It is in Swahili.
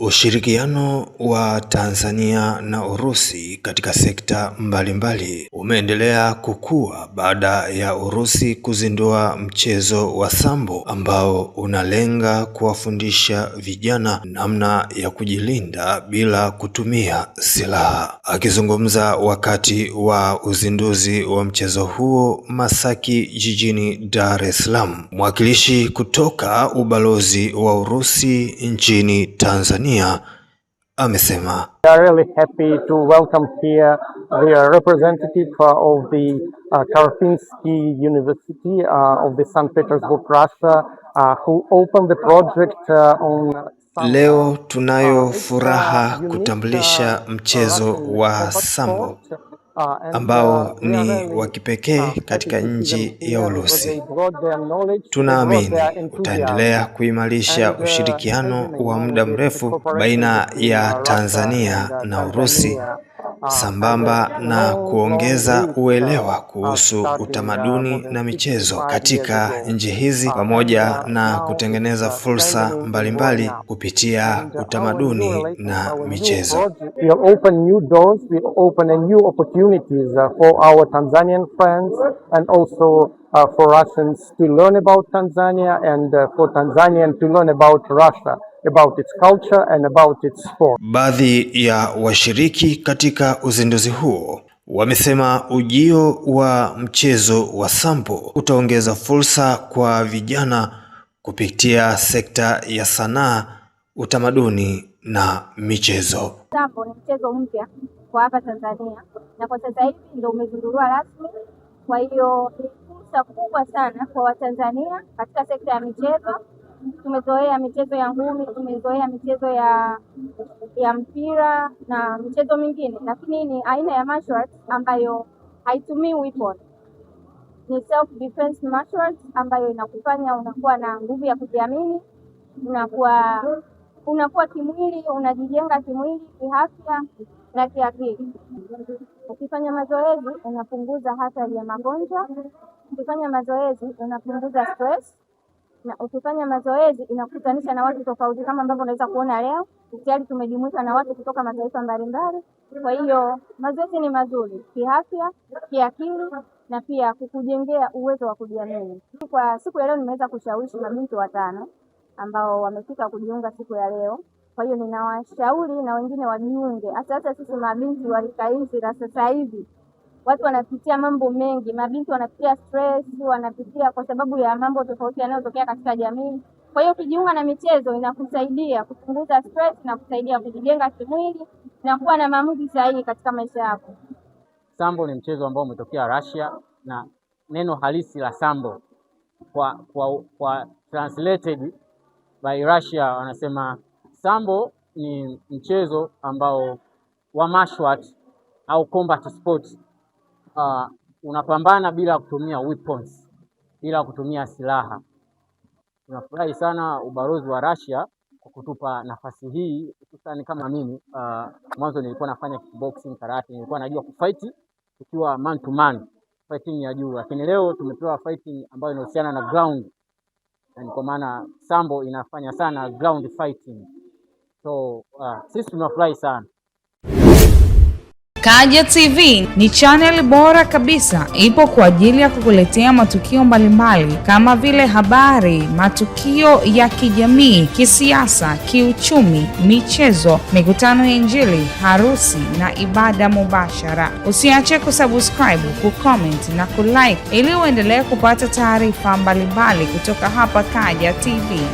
Ushirikiano wa Tanzania na Urusi katika sekta mbalimbali umeendelea kukua baada ya Urusi kuzindua mchezo wa sambo ambao unalenga kuwafundisha vijana namna ya kujilinda bila kutumia silaha. Akizungumza wakati wa uzinduzi wa mchezo huo Masaki jijini Dar es Salaam, mwakilishi kutoka ubalozi wa Urusi nchini Tanzania amesema, We are really happy to welcome here the representative of the Karpinski University of the St. Petersburg, Russia, who opened the project on Leo tunayo furaha kutambulisha mchezo wa sambo ambao ni wa kipekee katika nchi ya Urusi. Tunaamini utaendelea kuimarisha ushirikiano wa muda mrefu baina ya Tanzania na Urusi, sambamba na kuongeza uelewa kuhusu utamaduni na michezo katika nchi hizi, pamoja na kutengeneza fursa mbalimbali kupitia utamaduni na michezo. We open new doors, we open new opportunities for our Tanzanian friends and also for Russians to learn about Tanzania and for Tanzanian to learn about Russia, about its culture and about its sport. Baadhi ya washiriki katika uzinduzi huo wamesema ujio wa mchezo wa sambo utaongeza fursa kwa vijana kupitia sekta ya sanaa, utamaduni na michezo. Sambo ni mchezo mpya kwa hapa Tanzania na kwa sasa hivi ndio umezinduliwa rasmi. Kwa hiyo ni fursa kubwa sana kwa Watanzania katika sekta ya michezo. Tumezoea michezo ya ngumi, tumezoea michezo ya mpira na michezo mingine, lakini ni aina ya martial arts ambayo haitumii weapon. Ni self defense martial arts ambayo inakufanya unakuwa na nguvu ya kujiamini, unakuwa kimwili, unajijenga kimwili, kiafya na kiakili. Ukifanya mazoezi unapunguza hatari ya magonjwa, ukifanya mazoezi unapunguza stress, na ukifanya mazoezi inakutanisha na watu tofauti, kama ambavyo unaweza kuona leo tayari tumejumuika na watu kutoka mataifa mbalimbali. Kwa hiyo mazoezi ni mazuri kiafya, kiakili na pia kukujengea uwezo wa kujiamini. Kwa siku ya leo nimeweza kushawishi mabinti 5 ambao wamefika kujiunga siku ya leo. Kwa hiyo ninawashauri na wengine wajiunge. Hata sisi mabinti wa rika hizi la sasa hivi watu wanapitia mambo mengi, mabinti wanapitia stress, wanapitia kwa sababu ya mambo tofauti yanayotokea katika jamii. Kwa hiyo ukijiunga na michezo inakusaidia kupunguza stress na kusaidia kujijenga kimwili na kuwa na maamuzi sahihi katika maisha yako. Sambo ni mchezo ambao umetokea Russia, na neno halisi la sambo kwa translated by Russia wanasema sambo ni mchezo ambao wa martial art au combat sport. Unapambana bila kutumia weapons, bila kutumia silaha. Tunafurahi sana ubalozi wa Russia kwa kutupa nafasi hii, hususani kama mimi mwanzo nilikuwa nafanya kickboxing, karate, nilikuwa najua kufight ikiwa man to man, fighting ya juu, lakini leo tumepewa fighting ambayo inahusiana na ground. Na kwa maana sambo inafanya sana ground fighting. So sisi tunafurahi sana. Kaja TV ni channel bora kabisa, ipo kwa ajili ya kukuletea matukio mbalimbali kama vile habari, matukio ya kijamii, kisiasa, kiuchumi, michezo, mikutano ya Injili, harusi na ibada mubashara. Usiache kusubscribe, kucomment na kulike ili uendelee kupata taarifa mbalimbali kutoka hapa Kaja TV.